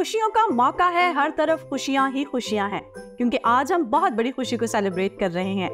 खुशियों का मौका है, हर तरफ खुशियां ही खुशियां हैं, क्योंकि आज हम बहुत बड़ी खुशी को सेलिब्रेट कर रहे हैं।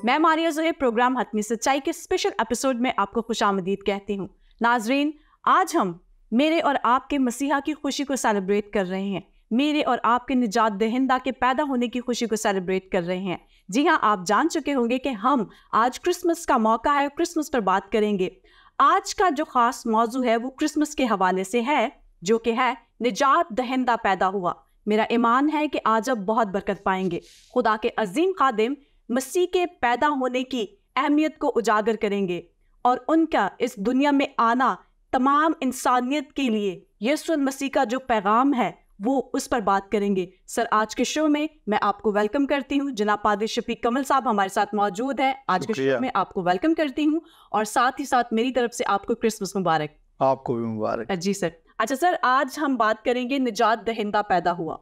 मैं मारिया ज़ोहैब प्रोग्राम हतमी सच्चाई के स्पेशल एपिसोड में आपको खुशामदीद कहती हूँ। नाजरीन, आज हम मेरे और आपके मसीहा की खुशी को सेलिब्रेट कर रहे हैं। मेरे और आपके निजात दहिंदा के पैदा होने की खुशी को सेलिब्रेट कर रहे हैं। जी हाँ, आप जान चुके होंगे कि हम आज क्रिसमस का मौका है, क्रिसमस पर बात करेंगे। आज का जो खास मौजू है वो क्रिसमस के हवाले से है, जो कि है निजात दहिंदा पैदा हुआ। मेरा ईमान है कि आज आप बहुत बरकत पाएंगे। खुदा के अजीम खादिम मसीह के पैदा होने की अहमियत को उजागर करेंगे और उनका इस दुनिया में आना तमाम इंसानियत के लिए यीशु मसीह का जो पैगाम है वो उस पर बात करेंगे। सर, आज के शो में मैं आपको वेलकम करती हूँ। जनाब पादरी शफीक कमल साहब हमारे साथ मौजूद है। आज के शो में आपको वेलकम करती हूँ और साथ ही साथ मेरी तरफ से आपको क्रिसमस मुबारक। आपको भी मुबारक। जी सर। अच्छा सर, आज हम बात करेंगे निजात दहिंदा पैदा हुआ,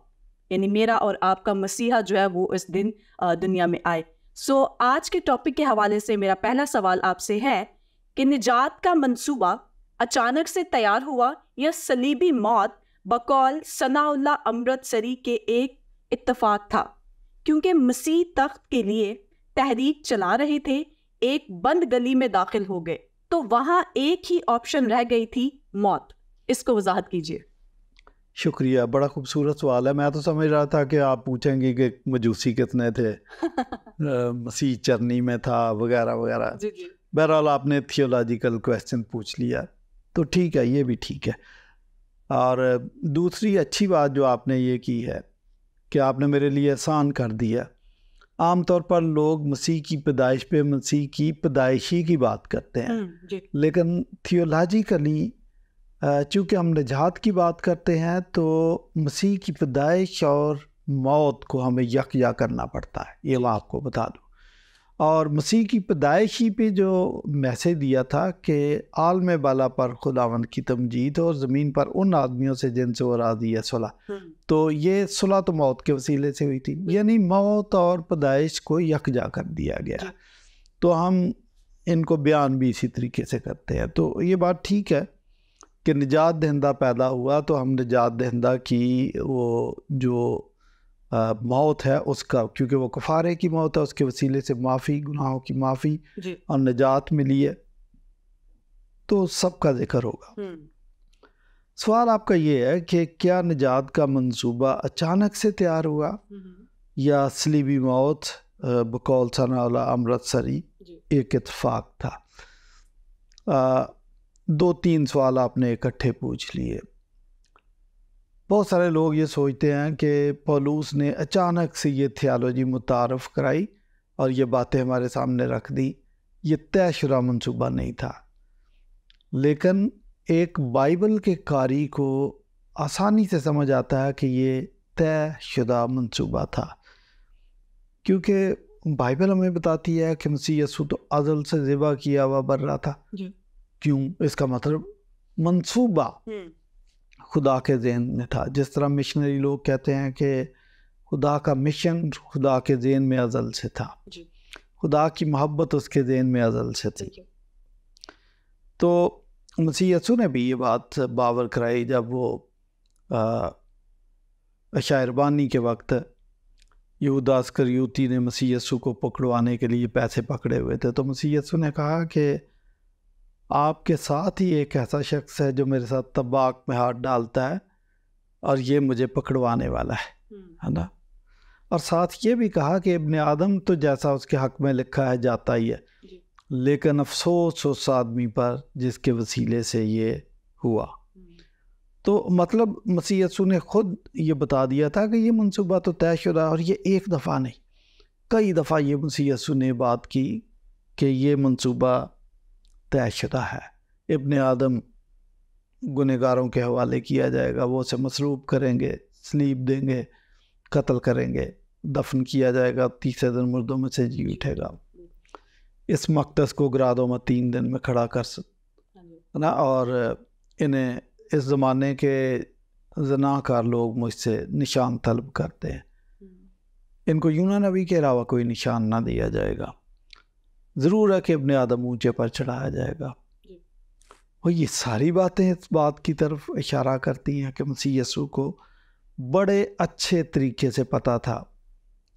यानी मेरा और आपका मसीहा जो है वो इस दिन दुनिया में आए। सो आज के टॉपिक के हवाले से मेरा पहला सवाल आपसे है कि निजात का मंसूबा अचानक से तैयार हुआ या सलीबी मौत बकौल सनाउल्लाह अमृतसरी के एक इत्तफाक था? क्योंकि मसीह तख्त के लिए तहरीक चला रहे थे, एक बंद गली में दाखिल हो गए तो वहां एक ही ऑप्शन रह गई थी, मौत। इसको वजाहत कीजिए। शुक्रिया, बड़ा खूबसूरत सवाल है। मैं तो समझ रहा था कि आप पूछेंगे कि मजूसी कितने थे मसीह चरनी में था वगैरह वगैरह। बहरहाल आपने थियोलॉजिकल क्वेश्चन पूछ लिया तो ठीक है, ये भी ठीक है। और दूसरी अच्छी बात जो आपने ये की है कि आपने मेरे लिए आसान कर दिया। आम तौर पर लोग मसीह की पैदाइश पे मसीह की पैदाइशी की बात करते हैं, लेकिन थियोलॉजिकली चूँकि हम निजात की बात करते हैं तो मसीह की पैदाइश और मौत को हमें यकजा करना पड़ता है, ये मैं आपको बता दूँ। और मसीह की पैदाइशी पे जो मैसेज दिया था कि आलम बाला पर खुदावंद की तमजीद और ज़मीन पर उन आदमियों से जिनसे वो राज़ी है सुलह, तो ये सुलह तो मौत के वसीले से हुई थी, यानी मौत और पैदाइश को यकजा कर दिया गया। तो हम इनको बयान भी इसी तरीके से करते हैं। तो ये बात ठीक है कि निजात दहिंदा पैदा हुआ तो हम निजात दहिंदा की वो जो मौत है उसका, क्योंकि वो कफ़ारे की मौत है, उसके वसीले से माफ़ी, गुनाहों की माफ़ी और निजात मिली है, तो सबका जिक्र होगा। सवाल आपका ये है कि क्या निजात का मंसूबा अचानक से तैयार हुआ या सलीबी मौत बकौल सनाउल्लाह अमृतसरी एक इत्तफाक था? दो तीन सवाल आपने इकट्ठे पूछ लिए। बहुत सारे लोग ये सोचते हैं कि पौलुस ने अचानक से ये थियोलॉजी मुतारफ़ कराई और ये बातें हमारे सामने रख दी। ये तयशुदा मंसूबा नहीं था, लेकिन एक बाइबल के कारी को आसानी से समझ आता है कि ये तयशुदा मंसूबा था, क्योंकि बाइबल हमें बताती है कि मसीह यीशु तो अज़ल से ज़िबा किया हुआ बर रहा था। क्यों? इसका मतलब मंसूबा खुदा के ज़हन में था। जिस तरह मिशनरी लोग कहते हैं कि खुदा का मिशन खुदा के ज़हन में अज़ल से था, खुदा की मोहब्बत उसके ज़हन में अज़ल से थी। तो मसीह यीशु ने भी ये बात बावर कराई जब वो शायरबानी के वक्त यहूदा इस्करियोती ने मसीह यीशु को पकड़वाने के लिए पैसे पकड़े हुए थे, तो मसीह यीशु ने कहा कि आपके साथ ही एक ऐसा शख्स है जो मेरे साथ तबाक में हाथ डालता है और ये मुझे पकड़वाने वाला है ना। और साथ ये भी कहा कि इब्ने आदम तो जैसा उसके हक़ में लिखा है जाता ही है, लेकिन अफसोस उस आदमी पर जिसके वसीले से ये हुआ। तो मतलब मसीह यीशु ने खुद ये बता दिया था कि ये मंसूबा तो तयशुदा, और ये एक दफ़ा नहीं कई दफ़ा ये मसीह यीशु ने बात की कि ये मंसूबा तयशुदा है। इब्ने आदम गुनहगारों के हवाले किया जाएगा, वो उसे मसलूब करेंगे, सलीब देंगे, कत्ल करेंगे, दफन किया जाएगा, तीसरे दिन मुर्दों में से जी उठेगा। इस मकदस को ग्रादों में 3 दिन में खड़ा कर ना। और इन्हें इस ज़माने के ज़नाकार लोग मुझसे निशान तलब करते हैं, इनको यूना नबी के अलावा कोई निशान ना दिया जाएगा। ज़रूर है कि इब्ने आदम ऊँचे पर चढ़ाया जाएगा, और ये सारी बातें इस बात की तरफ इशारा करती हैं कि मसीह यसू को बड़े अच्छे तरीके से पता था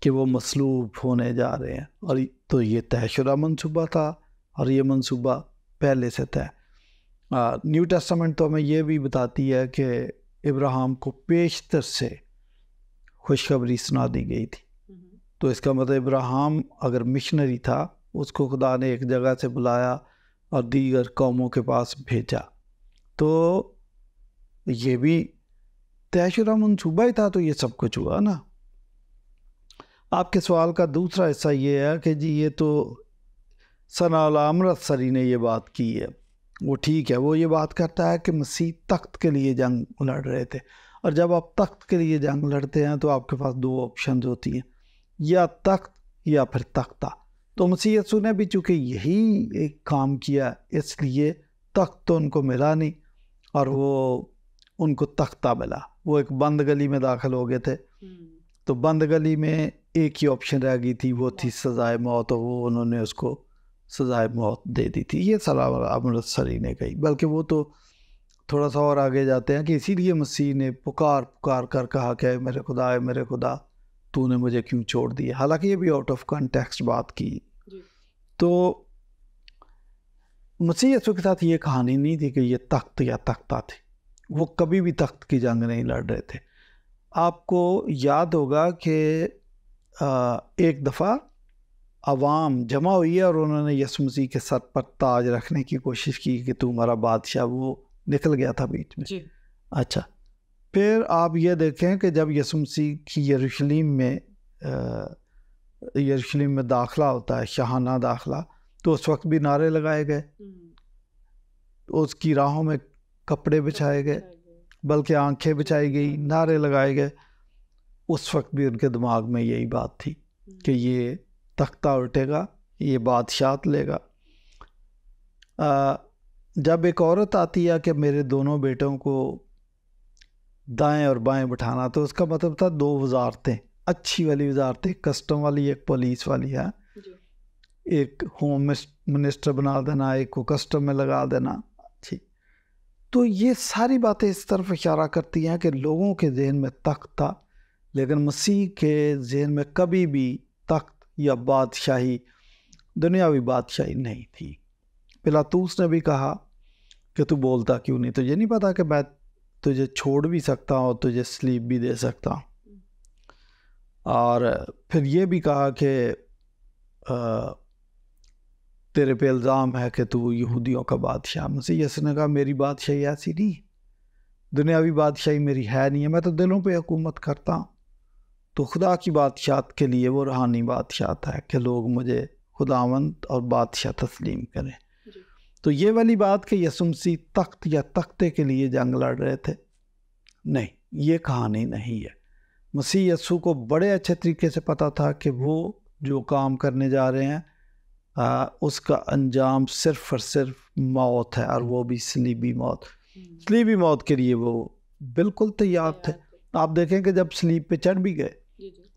कि वो मसलूब होने जा रहे हैं, और तो ये तयशुदा मंसूबा था और ये मंसूबा पहले से तय। न्यू टेस्टामेंट तो हमें ये भी बताती है कि इब्राहिम को पेशतर से खुशखबरी सुना दी गई थी। तो इसका मतलब इब्राहिम अगर मिशनरी था, उसको खुदा ने एक जगह से बुलाया और दीगर कौमों के पास भेजा, तो ये भी तयशुदा मंसूबा ही था, तो ये सब कुछ हुआ ना। आपके सवाल का दूसरा हिस्सा ये है कि जी ये तो सना अमृतसरी ने ये बात की है, वो ठीक है, वो ये बात करता है कि मसीह तख्त के लिए जंग लड़ रहे थे, और जब आप तख्त के लिए जंग लड़ते हैं तो आपके पास दो ऑप्शन होती हैं, या तख्त या फिर तख्ता। तो मसीह यीशु ने भी चूँकि यही एक काम किया, इसलिए तख्त तो उनको मिला नहीं और वो उनको तख्ता मिला। वो एक बंद गली में दाखिल हो गए थे, तो बंद गली में एक ही ऑप्शन रह गई थी, वो थी सजाए मौत, और वो उन्होंने उसको सजाए मौत दे दी थी। ये सलाम अमृतसरी ने कही, बल्कि वो तो थोड़ा सा और आगे जाते हैं कि इसीलिए मसीह ने पुकार पुकार कर कहा कि मेरे खुदा तूने मुझे क्यों छोड़ दिया। हालांकि ये भी आउट ऑफ कॉन्टेक्स्ट बात की। तो मसीह यीशु के साथ ये कहानी नहीं थी कि ये तख्त या तख्ता थे, वो कभी भी तख्त की जंग नहीं लड़ रहे थे। आपको याद होगा कि एक दफ़ा अवाम जमा हुई है और उन्होंने यीशु मसीह के सर पर ताज रखने की कोशिश की कि तू हमारा बादशाह, वो निकल गया था बीच में जी। अच्छा, फिर आप ये देखें कि जब यीशु मसीह की यरूशलेम में दाखिला होता है, शाहाना दाखिला, तो उस वक्त भी नारे लगाए गए, उसकी राहों में कपड़े बिछाए गए, बल्कि आंखें बिछाई गई, नारे लगाए गए। उस वक्त भी उनके दिमाग में यही बात थी कि ये तख्ता उल्टेगा, ये बादशाहत लेगा। जब एक औरत आती है कि मेरे दोनों बेटों को दाएं और बाएं बिठाना, तो उसका मतलब था दो वजारतें, अच्छी वाली वजारतें, कस्टम वाली एक पुलिस वाली है, एक होम मिनिस्टर बना देना, एक को कस्टम में लगा देना। अच्छी, तो ये सारी बातें इस तरफ इशारा करती हैं कि लोगों के जहन में तख्त था, लेकिन मसीह के जहन में कभी भी तख्त या बादशाही, दुनियावी बादशाही नहीं थी। पिलातूस ने भी कहा कि तू बोलता क्यों नहीं, तुझे नहीं पता कि मैं तुझे छोड़ भी सकता हूँ, तुझे स्लीप भी दे सकता हूँ। और फिर ये भी कहा कि तेरे पे इल्ज़ाम है कि तू यहूदियों का बादशाह। मसीह यीशु ने कहा मेरी बादशाही ऐसी नहीं, दुनियावी बादशाही मेरी है नहीं है, मैं तो दिलों पे हुकूमत करता हूँ। तो खुदा की बादशाहत के लिए वो रूहानी बादशाहत है कि लोग मुझे खुदावंद और बादशाह तस्लीम करें। तो ये वाली बात कि यीशु मसीह तख्त या तख्ते के लिए जंग लड़ रहे थे, नहीं, ये कहानी नहीं है। मसीह यीशु को बड़े अच्छे तरीके से पता था कि वो जो काम करने जा रहे हैं उसका अंजाम सिर्फ और सिर्फ मौत है, और वो भी सलीबी मौत। सलीबी मौत के लिए वो बिल्कुल तैयार थे। आप देखें कि जब सलीब पे चढ़ भी गए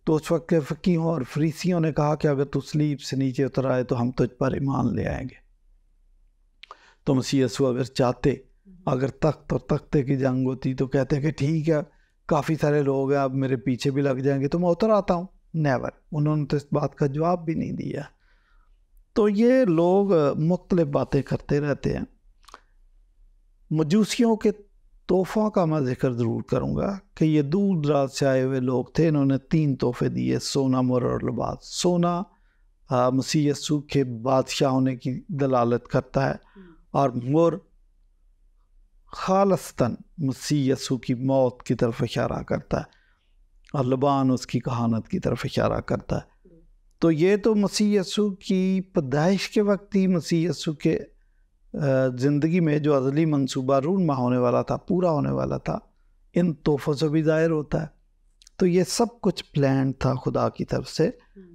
तो उस वक्त के फकीहों और फरीसियों ने कहा कि अगर तू सलीब से नीचे उतर आए तो हम तुझ पर ईमान ले आएंगे। तो मसीह यीशु अगर चाहते, अगर तख्त और तख्ते की जंग होती तो कहते हैं कि ठीक है, काफ़ी सारे लोग हैं, अब मेरे पीछे भी लग जाएंगे तो मैं उतर आता हूँ। नेवर, उन्होंने तो इस बात का जवाब भी नहीं दिया। तो ये लोग मुख्तलिफ बातें करते रहते हैं। मजूसियों के तोहफ़ों का मैं जिक्र ज़रूर करूँगा कि ये दूर दराज से आए हुए लोग थे। इन्होंने 3 तोहफ़े दिए, सोना, मुर और लिबास। सोना मसीह यीशु के बादशाह होने की दलालत करता है, और मुर खालस्तन मसीह यीशु की मौत की तरफ इशारा करता है, और लबान उसकी कहानत की तरफ इशारा करता है। तो ये तो मसीह यीशु की पैदाइश के वक्त ही मसीह यीशु के ज़िंदगी में जो अज़ली मंसूबा रूनमा होने वाला था, पूरा होने वाला था, इन तोहफ़ों से भी ज़ाहिर होता है। तो ये सब कुछ प्लान था खुदा की तरफ से।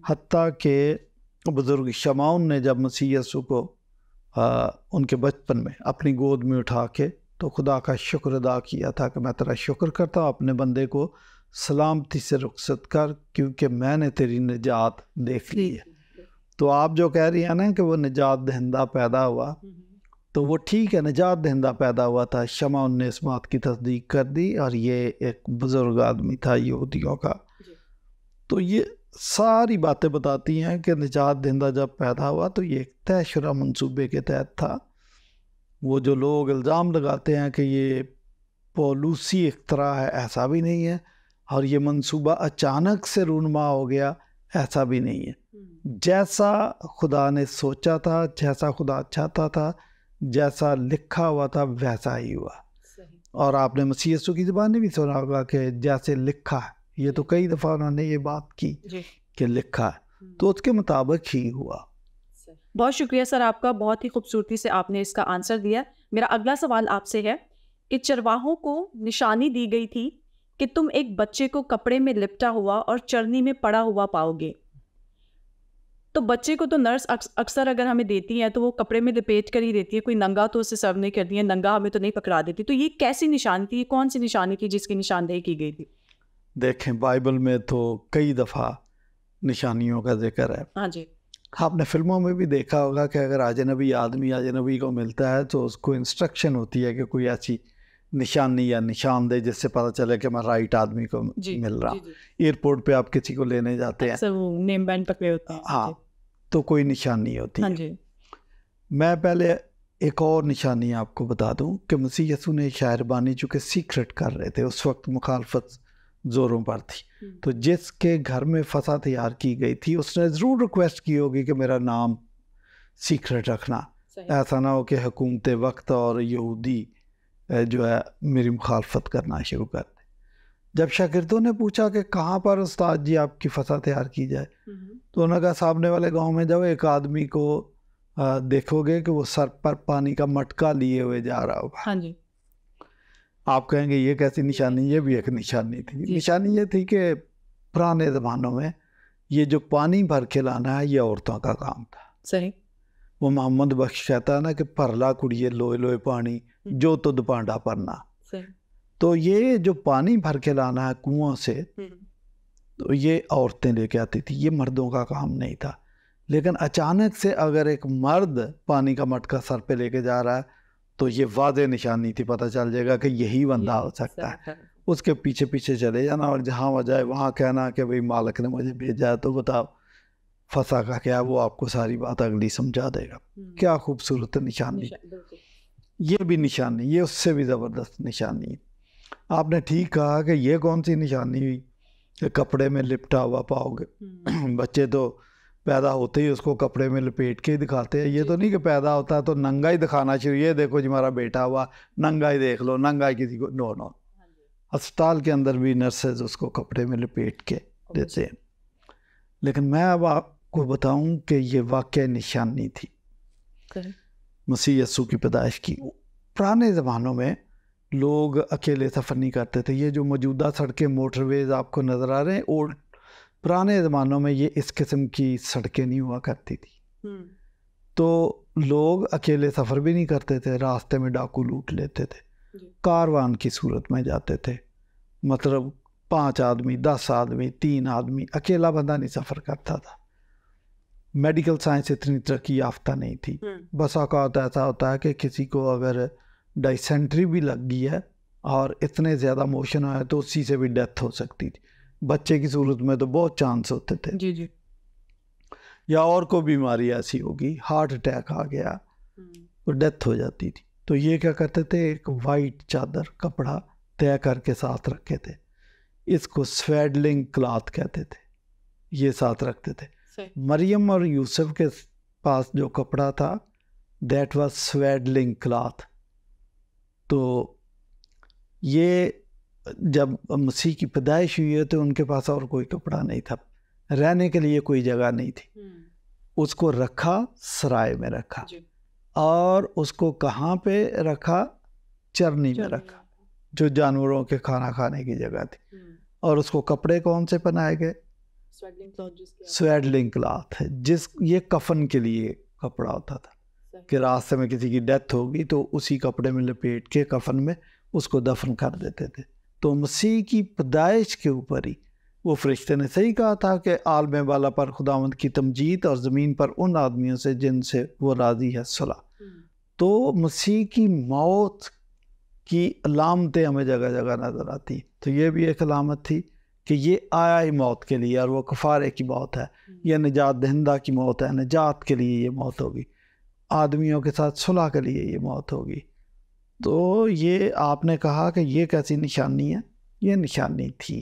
हत्ता के बुज़ुर्ग शमाउन ने जब मसीह यीशु को उनके बचपन में अपनी गोद में उठा के तो खुदा का शुक्र अदा किया था कि मैं तेरा शुक्र करता हूँ, अपने बंदे को सलामती से रुखसत कर, क्योंकि मैंने तेरी निजात देख ली है। तो आप जो कह रही हैं ना कि वो निजात दहिंदा पैदा हुआ, तो वो ठीक है, निजात दहिंदा पैदा हुआ था। शमा ने इस बात की तस्दीक कर दी, और ये एक बुजुर्ग आदमी था यहूदियों का। तो ये सारी बातें बताती हैं कि निजात दहिंदा जब पैदा हुआ तो ये एक तयशुदा मंसूबे के तहत था। वो जो लोग इल्ज़ाम लगाते हैं कि ये पॉलिसी इख्तरा है, ऐसा भी नहीं है, और ये मंसूबा अचानक से रूनमा हो गया, ऐसा भी नहीं है। जैसा खुदा ने सोचा था, जैसा खुदा चाहता था, जैसा लिखा हुआ था, वैसा ही हुआ। और आपने मसीह यीशु की ज़बान में भी सुना होगा कि जैसे लिखा है, ये तो कई दफ़ा उन्होंने ये बात की कि लिखा है, तो उसके मुताबिक ही हुआ। बहुत शुक्रिया सर आपका, बहुत ही खूबसूरती से आपने इसका आंसर दिया। मेरा अगला सवाल आपसे है कि चरवाहों को निशानी दी गई थी कि तुम एक बच्चे को कपड़े में लिपटा हुआ और चरनी में पड़ा हुआ पाओगे। तो बच्चे को तो नर्स अक्सर अगर हमें देती है तो वो कपड़े में लपेट कर ही देती है, कोई नंगा तो उसे सर्व नहीं करती है, नंगा हमें तो नहीं पकड़ा देती। तो ये कैसी निशानी थी, कौन सी निशानी थी जिसकी निशानदेही की गई थी? देखें, बाइबल में तो कई दफ़ा निशानियों का जिक्र है। हाँ जी। आपने फिल्मों में भी देखा होगा कि अगर अजनबी आदमी अजनबी को मिलता है तो उसको इंस्ट्रक्शन होती है कि कोई ऐसी निशानी या निशान दे जिससे पता चले कि मैं राइट आदमी को मिल रहा हूँ। एयरपोर्ट पे आप किसी को लेने जाते हैं, वो नेम बैंड पकड़े होते हैं। हाँ, तो कोई निशानी होती हाँ है। जी। मैं पहले एक और निशानी आपको बता दूं कि मसीह यीशु ने शायरबानी चूँकि सीक्रेट कर रहे थे, उस वक्त मुखालफत ज़ोरों पर थी, तो जिसके घर में फसा तैयार की गई थी उसने ज़रूर रिक्वेस्ट की होगी कि मेरा नाम सीक्रेट रखना, ऐसा ना हो कि हुकूमत वक्त और यहूदी जो है मेरी मुखालफत करना शुरू कर दे। जब शागिर्दों ने पूछा कि कहाँ पर उस्ताद जी आपकी फसा तैयार की जाए, तो उन्होंने कहा सामने वाले गांव में जाओ, एक आदमी को देखोगे कि वो सर पर पानी का मटका लिए हुए जा रहा होगा। हाँ जी। आप कहेंगे ये कैसी निशानी? ये भी एक निशानी थी। निशानी ये थी कि पुराने ज़मानों में ये जो पानी भर के लाना है, ये औरतों का काम था। सही। वो मोहम्मद बख्श कहता है ना कि परला कुड़िए लोए लोए पानी जो तुद पांडा परना। तो ये जो पानी भर के लाना है कुआं से, तो ये औरतें लेके आती थी, ये मर्दों का काम नहीं था। लेकिन अचानक से अगर एक मर्द पानी का मटका सर पे लेके जा रहा है तो ये वादे निशानी थी, पता चल जाएगा कि यही बंदा हो सकता है। उसके पीछे पीछे चले जाना और जहाँ वह जाए वहाँ कहना कि भाई मालिक ने मुझे भेजा है, तो बताओ फंसा का क्या, वो आपको सारी बात अगली समझा देगा। क्या खूबसूरत निशानी। ये भी निशानी, ये उससे भी ज़बरदस्त निशानी। आपने ठीक कहा कि ये कौन सी निशानी हुई कि कपड़े में लिपटा हुआ पाओगे। बच्चे तो पैदा होते ही उसको कपड़े में लपेट के ही दिखाते हैं। ये तो नहीं कि पैदा होता है तो नंगा ही दिखाना चाहिए, ये देखो जी हमारा बेटा हुआ, नंगा ही देख लो, नंगा ही किसी को। नो नो, अस्पताल के अंदर भी नर्सेज उसको कपड़े में लपेट के देते हैं। लेकिन मैं अब आपको बताऊं कि ये वाकई निशानी थी मसीह यीशु की पैदाइश की। पुराने ज़मानों में लोग अकेले सफ़र नहीं करते थे। ये जो मौजूदा सड़कें मोटरवेज आपको नज़र आ रहे हैं, ओल्ड पुराने ज़मानों में ये इस किस्म की सड़कें नहीं हुआ करती थी। तो लोग अकेले सफ़र भी नहीं करते थे, रास्ते में डाकू लूट लेते थे, कारवान की सूरत में जाते थे। मतलब 5 आदमी, 10 आदमी, 3 आदमी, अकेला बंदा नहीं सफ़र करता था। मेडिकल साइंस इतनी तरक्की याफ्ता नहीं थी। बस औक़ात ऐसा होता है कि किसी को अगर डाइसेंट्री भी लग गई है और इतने ज़्यादा मोशन आया तो उसी से भी डेथ हो सकती थी। बच्चे की सूरत में तो बहुत चांस होते थे। जी जी। या और कोई बीमारी ऐसी होगी, हार्ट अटैक आ गया तो डेथ हो जाती थी। तो ये क्या करते थे, एक वाइट चादर कपड़ा तय करके साथ रखे थे, इसको स्वेडलिंग क्लॉथ कहते थे, ये साथ रखते थे। मरियम और यूसुफ के पास जो कपड़ा था दैट वाज स्वेडलिंग क्लॉथ। तो ये जब मसीह की पैदाइश हुई है तो उनके पास और कोई कपड़ा नहीं था, रहने के लिए कोई जगह नहीं थी। उसको रखा, सराय में रखा, और उसको कहाँ पे रखा, चरनी में रखा, जो जानवरों के खाना खाने की जगह थी। और उसको कपड़े कौन से पहनाए गए, स्वेडलिंग क्लॉथ है, ये कफन के लिए कपड़ा होता था कि रास्ते में किसी की डेथ होगी तो उसी कपड़े में लपेट के कफन में उसको दफन कर देते थे। तो मसीह की पैदाइश के ऊपर ही वो फरिश्ते ने सही कहा था कि आलम वाला पर खुदावंद की तमजीद और ज़मीन पर उन आदमियों से जिनसे वो राज़ी है सुलह। तो मसीह की मौत की अलामतें हमें जगह जगह नज़र आती। तो ये भी एक अलामत थी कि ये आया ही मौत के लिए, और वो कफ़ारे की मौत है, ये निजात दहिंदा की मौत है, निजात के लिए ये मौत होगी, आदमियों के साथ सुलह के लिए ये मौत होगी। तो ये आपने कहा कि ये कैसी निशानी है, ये निशानी थी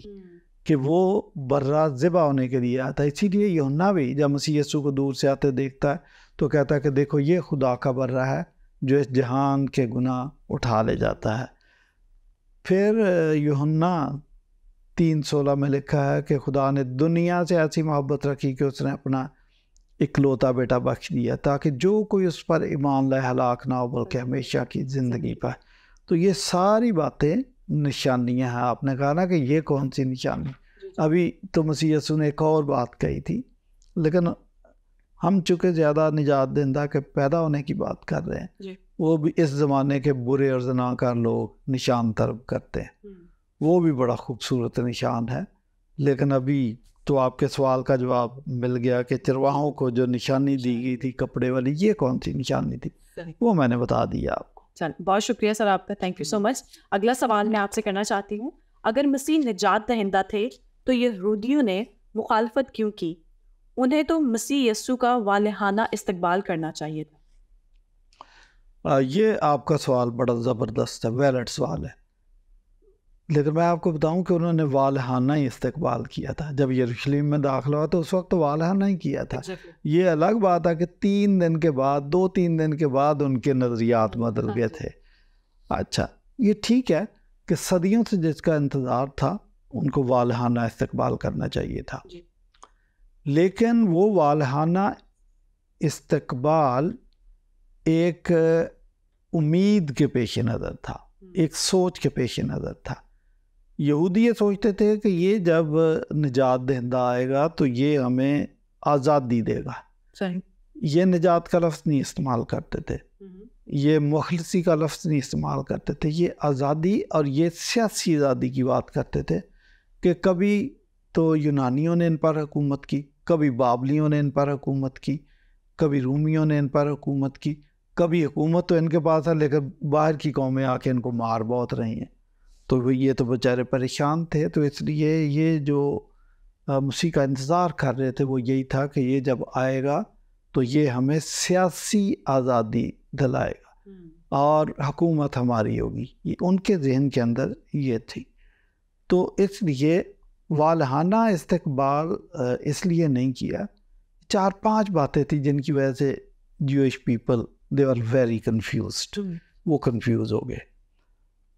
कि वो बर्रा ज़िबा होने के लिए आता है। इसीलिए यूहन्ना भी जब मसीह यीशु को दूर से आते देखता है तो कहता है कि देखो ये खुदा का बर्रा है जो इस जहान के गुनाह उठा ले जाता है। फिर यूहन्ना 3:16 में लिखा है कि खुदा ने दुनिया से ऐसी मोहब्बत रखी कि उसने अपना इकलौता बेटा बख्श दिया ताकि जो कोई उस पर ईमान लाए हलाक ना हो बल्कि हमेशा की ज़िंदगी पाए। तो ये सारी बातें निशानियां हैं। आपने कहा ना कि ये कौन सी निशानी, अभी तो मसीह यीशु ने एक और बात कही थी, लेकिन हम चूँकि ज़्यादा निजात दहिंदा के पैदा होने की बात कर रहे हैं, वो भी इस ज़माने के बुरे और ज़नाकार लोग निशान तलब करते हैं, वो भी बड़ा खूबसूरत निशान है। लेकिन अभी तो आपके सवाल का जवाब मिल गया कि चरवाहों को जो निशानी दी गई थी कपड़े वाली, ये कौन सी निशानी थी, वो मैंने बता दिया आपको। चल, बहुत शुक्रिया सर आपका, थैंक यू सो मच। अगला सवाल मैं आपसे करना चाहती हूँ, अगर मसीह निजात दहिंदा थे तो यहूदियों ने मुखालफत क्यों की? उन्हें तो मसीह यीशु का वालिहाना इस्तकबाल करना चाहिए था। ये आपका सवाल बड़ा ज़बरदस्त है, वैलिड सवाल है, लेकिन मैं आपको बताऊं कि उन्होंने वालिहाना ही इस्तकबाल किया था। जब यरूशलेम में दाखिला हुआ तो उस वक्त तो वालिहाना ही किया था। ये अलग बात है कि 3 दिन के बाद, 2-3 दिन के बाद उनके नज़रियात बदल गए थे। अच्छा, ये ठीक है कि सदियों से जिसका इंतज़ार था उनको वालिहाना इस्तकबाल करना चाहिए था, लेकिन वो वालिहाना इस्तकबाल एक उम्मीद के पेश नज़र था, एक सोच के पेश नज़र था। यहूदी ये सोचते थे कि ये जब निजात दहिंदा आएगा तो ये हमें आज़ादी देगा। सही। ये निजात का लफ्ज़ नहीं इस्तेमाल करते थे, ये मुखलसी का लफ्ज़ नहीं इस्तेमाल करते थे, ये आज़ादी और ये सियासी आज़ादी की बात करते थे कि कभी तो यूनानियों ने इन पर हुकूमत की, कभी बाबलियों ने इन पर हुकूमत की, कभी रूमियों ने इन पर हुकूमत की, कभी हुकूमत तो इनके पास है लेकिन बाहर की कौमें आके इनको मार बहुत रही हैं, तो ये तो बेचारे परेशान थे। तो इसलिए ये जो मसीह का इंतज़ार कर रहे थे वो यही था कि ये जब आएगा तो ये हमें सियासी आज़ादी दिलाएगा और हुकूमत हमारी होगी, ये उनके जहन के अंदर ये थी। तो इसलिए वालिहाना इस्तकबाल इसलिए नहीं किया। 4-5 बातें थी जिनकी वजह से Jewish people they are very confused, वो कन्फ्यूज़ हो गए।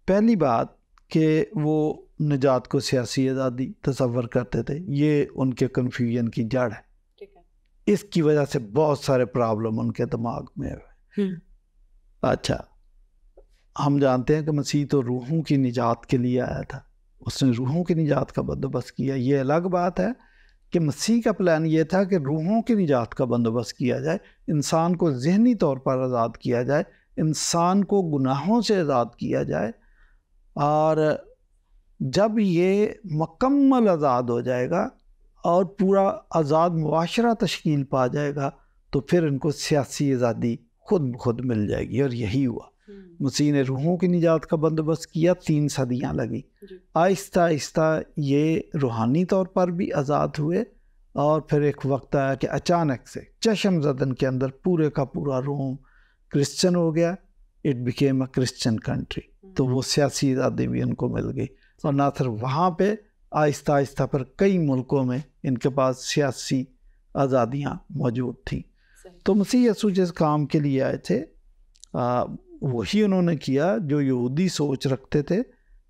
पहली बात कि वो निजात को सियासी आज़ादी तसव्वुर करते थे, ये उनके कन्फ्यूजन की जड़ है। इसकी वजह से बहुत सारे प्रॉब्लम उनके दिमाग में हुए। अच्छा, हम जानते हैं कि मसीह तो रूहों की निजात के लिए आया था, उसने रूहों की निजात का बंदोबस्त किया। ये अलग बात है कि मसीह का प्लान ये था कि रूहों की निजात का बंदोबस्त किया जाए, इंसान को ज़हनी तौर पर आज़ाद किया जाए, इंसान को गुनाहों से आज़ाद किया जाए, और जब ये मुकम्मल आज़ाद हो जाएगा और पूरा आज़ाद मुआशरा तश्कील पा जाएगा तो फिर इनको सियासी आज़ादी खुद मिल जाएगी। और यही हुआ, मसीह ने रूहों की निजात का बंदोबस्त किया, 3 सदियाँ लगी। आहिस्ता आहिस्ता ये रूहानी तौर पर भी आज़ाद हुए और फिर एक वक्त आया कि अचानक से चशमज़दन के अंदर पूरे का पूरा रोम क्रिश्चियन हो गया। It became a Christian country. तो वो सियासी आज़ादी भी इनको मिल गई, और ना सिर्फ वहाँ पे, आहिस्ता आहिस्ता पर कई मुल्कों में इनके पास सियासी आज़ादियाँ मौजूद थी। तो मसीह यीशु जिस काम के लिए आए थे वही उन्होंने किया जो यहूदी सोच रखते थे।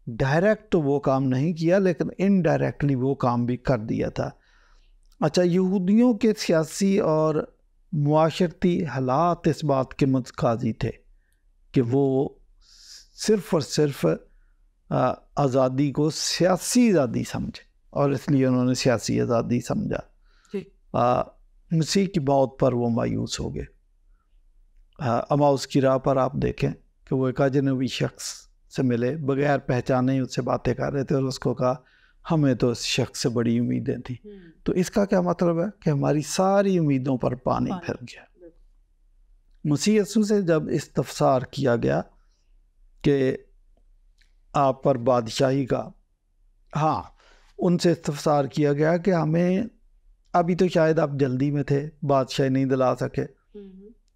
डायरेक्ट तो वो काम नहीं किया, लेकिन इनडायरेक्टली वो काम भी कर दिया था। अच्छा, यहूदियों के सियासी और मुआशरती हालात इस बात के मुतकाज़ी थे कि वो सिर्फ़ और सिर्फ आज़ादी को सियासी आज़ादी समझे, और इसलिए उन्होंने सियासी आज़ादी समझा। मसीह की मौत पर वो मायूस हो गए। अमाउस की राह पर आप देखें कि वो एक अजनबी शख्स से मिले, बगैर पहचाने ही उससे बातें कर रहे थे, और उसको कहा हमें तो इस शख्स से बड़ी उम्मीदें थी। तो इसका क्या मतलब है कि हमारी सारी उम्मीदों पर पानी फिर गया। मसीह यीशु से जब इस्तफसार किया गया कि आप पर बादशाही का, हाँ, उनसे इस्तफसार किया गया कि हमें, अभी तो शायद आप जल्दी में थे, बादशाही नहीं दिला सके,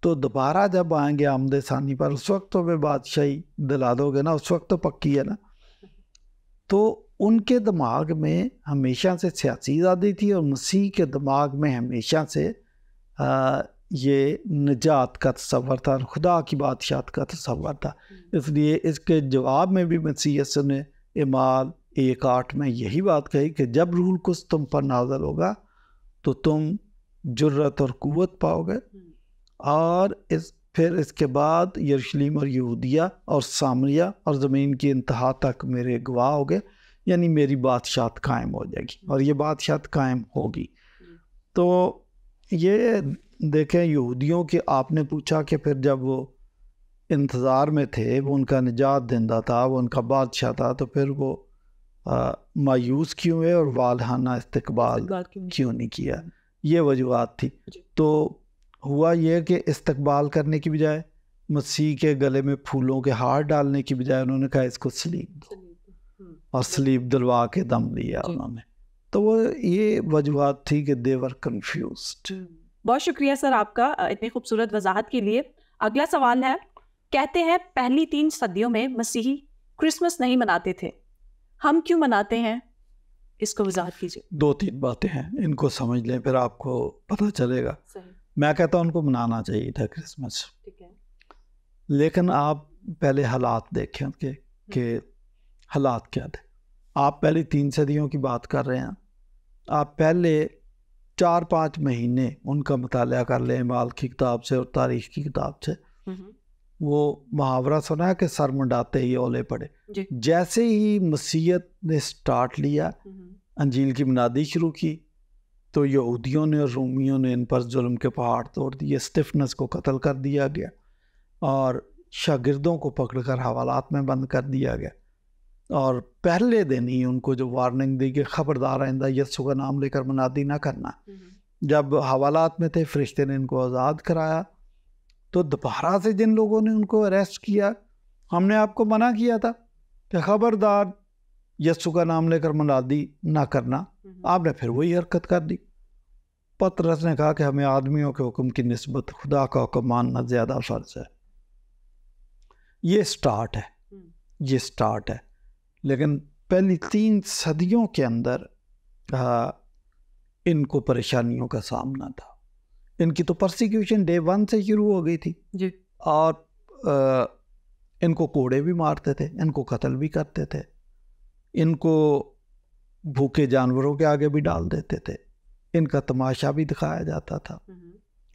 तो दोबारा जब आएंगे आमदे सानी पर, उस वक्त तो वे बादशाही दिला दोगे ना, उस वक्त तो पक्की है ना। तो उनके दिमाग में हमेशा से सियासी आज़ादी थी और मसीह के दिमाग में हमेशा से ये निजात का तस्वर था और खुदा की बादशाहत का तस्वर था। इसलिए इसके जवाब में भी मसीह यीशु ने इमाल 1:8 में यही बात कही कि जब रूह कुछ तुम पर नाज़िल होगा तो तुम जुर्रत और कुव्वत पाओगे, और फिर इसके बाद यरूशलेम और यहूदिया और सामरिया और ज़मीन की इंतहा तक मेरे गवाह होगे, यानी मेरी बादशाहत कायम हो जाएगी और ये बादशाहत कायम होगी। तो ये देखें, यहूदियों के, आपने पूछा कि फिर जब वो इंतज़ार में थे, वो उनका निजात देंदा था, वो उनका बादशाह था, तो फिर वो मायूस क्यों हुए और वालहाना इस्तकबाल क्यों नहीं किया, ये वजूहात थी। तो हुआ ये कि इस्तकबाल करने की बजाय, मसीह के गले में फूलों के हार डालने की बजाय उन्होंने कहा इसको सलीब दो, और सलीब दिलवा के दम लिया उन्होंने। तो वो ये वजूहात थी कि दे वर कंफ्यूज्ड। बहुत शुक्रिया सर आपका इतनी खूबसूरत वजाहत के लिए। अगला सवाल है, कहते हैं पहली 3 सदियों में मसीही क्रिसमस नहीं मनाते थे, हम क्यों मनाते हैं, इसको वजाहत कीजिए। 2-3 बातें हैं, इनको समझ लें फिर आपको पता चलेगा। मैं कहता हूँ उनको मनाना चाहिए था क्रिसमस, ठीक है, लेकिन आप पहले हालात देखें कि हालात क्या थे। आप पहले 3 सदियों की बात कर रहे हैं, आप पहले 4-5 महीने उनका मुताला कर लें माल की किताब से और तारीख की किताब से। वो मुहावरा सुना है कि सर मुंडाते ही ओले पड़े। जैसे ही मसीहत ने स्टार्ट लिया, अंजील की मुनादी शुरू की, तो यहूदियों ने और रोमियों ने इन पर जुल्म के पहाड़ तोड़ दिए, स्टिफनस को कत्ल कर दिया गया और शागिर्दों को पकड़कर हवालात में बंद कर दिया गया। और पहले दिन ही उनको जो वार्निंग दी कि खबरदार आइंदा यीशु का नाम लेकर मुनादी ना करना। जब हवालात में थे, फरिश्ते ने इनको आज़ाद कराया, तो दोबारा से जिन लोगों ने उनको अरेस्ट किया, हमने आपको मना किया था कि खबरदार यीशु का नाम लेकर मुनादी ना करना, आपने फिर वही हरकत कर दी। पतरस ने कहा कि हमें आदमियों के हुक्म की निस्बत खुदा का हुक्म मानना ज़्यादा फ़र्ज है। ये स्टार्ट है, ये स्टार्ट है। लेकिन पहली 3 सदियों के अंदर इनको परेशानियों का सामना था। इनकी तो परसिक्यूशन डे 1 से शुरू हो गई थी जी। और इनको कोड़े भी मारते थे, इनको कत्ल भी करते थे, इनको भूखे जानवरों के आगे भी डाल देते थे, इनका तमाशा भी दिखाया जाता था,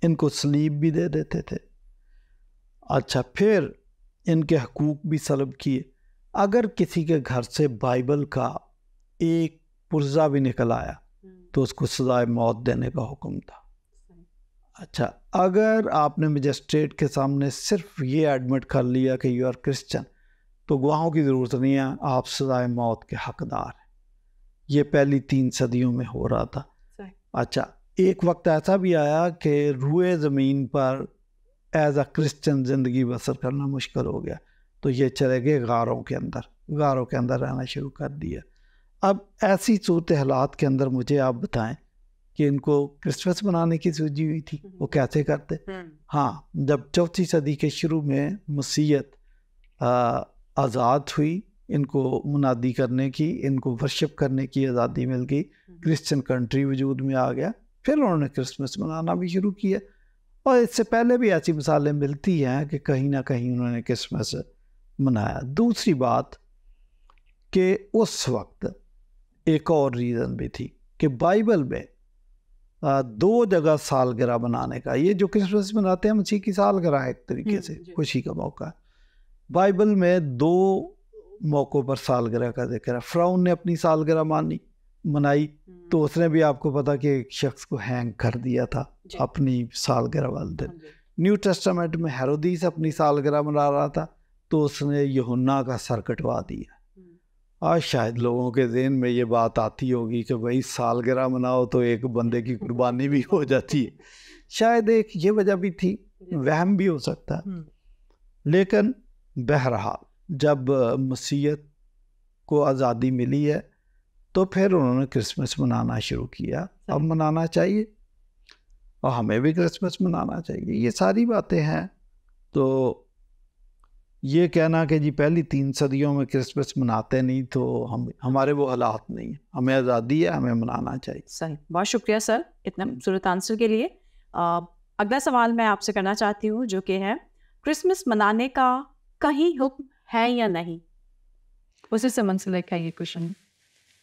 इनको सलीब भी दे देते थे। अच्छा, फिर इनके हकूक भी सलब किए। अगर किसी के घर से बाइबल का एक पुर्जा भी निकल आया तो उसको सजाए मौत देने का हुक्म था। अच्छा, अगर आपने मजिस्ट्रेट के सामने सिर्फ ये एडमिट कर लिया कि यू आर क्रिश्चियन, तो गवाहों की ज़रूरत नहीं है, आप सजाए मौत के हकदार हैं। ये पहली 3 सदियों में हो रहा था। अच्छा, एक वक्त ऐसा भी आया कि रूए ज़मीन पर एज अ क्रिश्चियन ज़िंदगी बसर करना मुश्किल हो गया, तो ये चले गए गारों के अंदर रहना शुरू कर दिया। अब ऐसी सूरत हालात के अंदर मुझे आप बताएं कि इनको क्रिसमस मनाने की सूझी हुई थी, वो कैसे करते? हाँ, जब 4वीं सदी के शुरू में मसीहत आज़ाद हुई, इनको मुनादी करने की, इनको वर्शिप करने की आज़ादी मिल गई, क्रिश्चियन कंट्री वजूद में आ गया, फिर उन्होंने क्रिसमस मनाना भी शुरू किया। और इससे पहले भी ऐसी मिसालें मिलती हैं कि कहीं ना कहीं उन्होंने क्रिसमस मनाया। दूसरी बात कि उस वक्त एक और रीज़न भी थी कि बाइबल में 2 जगह सालगिरह मनाने का, ये जो क्रिसमस मनाते हैं मसीह की सालगिरह एक तरीके से खुशी का मौका, बाइबल में 2 मौक़ों पर सालगिरह का जिक्र है। फ़िरौन ने अपनी सालगिरह मनाई, तो उसने भी आपको पता कि एक शख्स को हैंग कर दिया था अपनी सालगिरह वाले दिन। न्यू टेस्टामेंट में हेरोदीस अपनी सालगिरह मना रहा था, तो उसने यूहन्ना का सर कटवा दिया। आज शायद लोगों के ज़हन में ये बात आती होगी कि भाई सालगिरह मनाओ तो एक बंदे की कुर्बानी भी हो जाती है। शायद एक ये वजह भी थी वहम भी हो सकता है, लेकिन बहरहाल जब मसीहत को आज़ादी मिली है तो फिर उन्होंने क्रिसमस मनाना शुरू किया। अब मनाना चाहिए और हमें भी क्रिसमस मनाना चाहिए, ये सारी बातें हैं। तो ये कहना कि जी पहली 3 सदियों में क्रिसमस मनाते नहीं, तो हमारे वो हालात नहीं है, हमें आज़ादी है, हमें मनाना चाहिए। सही, बहुत शुक्रिया सर इतना खूबसूरत आंसर के लिए। अगला सवाल मैं आपसे करना चाहती हूँ जो कि है, क्रिसमस मनाने का कहीं हुक्म है या नहीं? उसी से मुंसलिक है ये क्वेश्चन।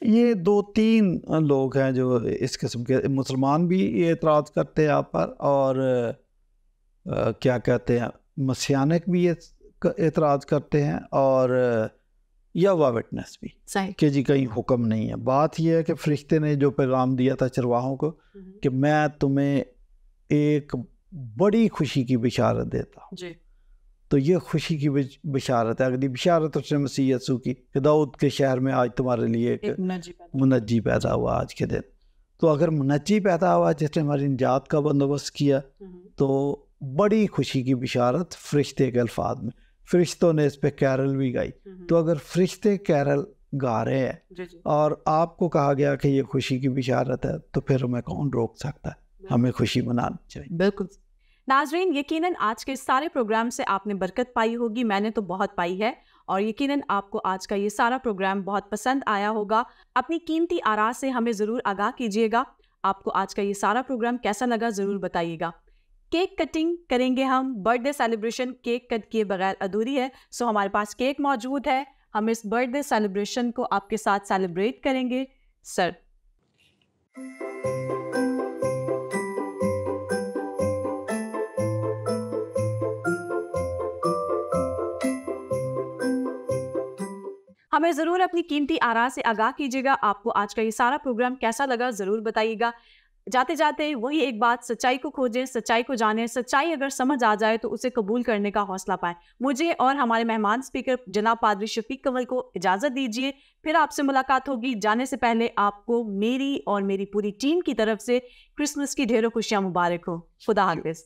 ये 2-3 लोग हैं जो इस किस्म के, मुसलमान भी ये एतराज़ करते हैं आप पर, और क्या कहते हैं, मसीहानिक भी ये एतराज़ करते हैं, और यहोवा विटनेस भी, कि जी कहीं हुक्म नहीं है। बात यह है कि फरिश्ते ने जो पैगाम दिया था चरवाहों को कि मैं तुम्हें एक बड़ी खुशी की बिशारत देता हूँ, तो ये खुशी की बिशारत है। अगली बिशारत उसने मसीह यसू की कि दाऊद के शहर में आज तुम्हारे लिए एक मुनज्जी पैदा हुआ आज के दिन। तो अगर मुनज्जी पैदा हुआ जिसने हमारी निजात का बंदोबस्त किया, तो बड़ी खुशी की बिशारत फरिश्ते के अल्फाज में, फरिश्तों ने इस पे कैरल भी गाई। तो अगर फरिश्ते कैरल गा रहे हैं और आपको कहा गया कि ये खुशी की बिशारत है, तो फिर हमें कौन रोक सकता है? हमें खुशी मनानी चाहिए। बिल्कुल। नाजरीन, यकीनन आज के सारे प्रोग्राम से आपने बरकत पाई होगी, मैंने तो बहुत पाई है, और यकीनन आपको आज का ये सारा प्रोग्राम बहुत पसंद आया होगा। अपनी कीमती आरा से हमें ज़रूर आगाह कीजिएगा। आपको आज का ये सारा प्रोग्राम कैसा लगा ज़रूर बताइएगा। केक कटिंग करेंगे हम, बर्थडे सेलिब्रेशन केक कट किए बगैर अधूरी है। सो हमारे पास केक मौजूद है, हम इस बर्थडे सेलिब्रेशन को आपके साथ सेलिब्रेट करेंगे। सर, हमें ज़रूर अपनी कीमती आरा से आगाह कीजिएगा। आपको आज का ये सारा प्रोग्राम कैसा लगा ज़रूर बताइएगा। जाते जाते वही एक बात, सच्चाई को खोजें, सच्चाई को जानें। सच्चाई अगर समझ आ जाए तो उसे कबूल करने का हौसला पाएं। मुझे और हमारे मेहमान स्पीकर जनाब पादरी शफीक कंवल को इजाज़त दीजिए, फिर आपसे मुलाकात होगी। जाने से पहले आपको मेरी और मेरी पूरी टीम की तरफ से क्रिसमस की ढेरों खुशियाँ मुबारक हो। खुदा हाफिज़।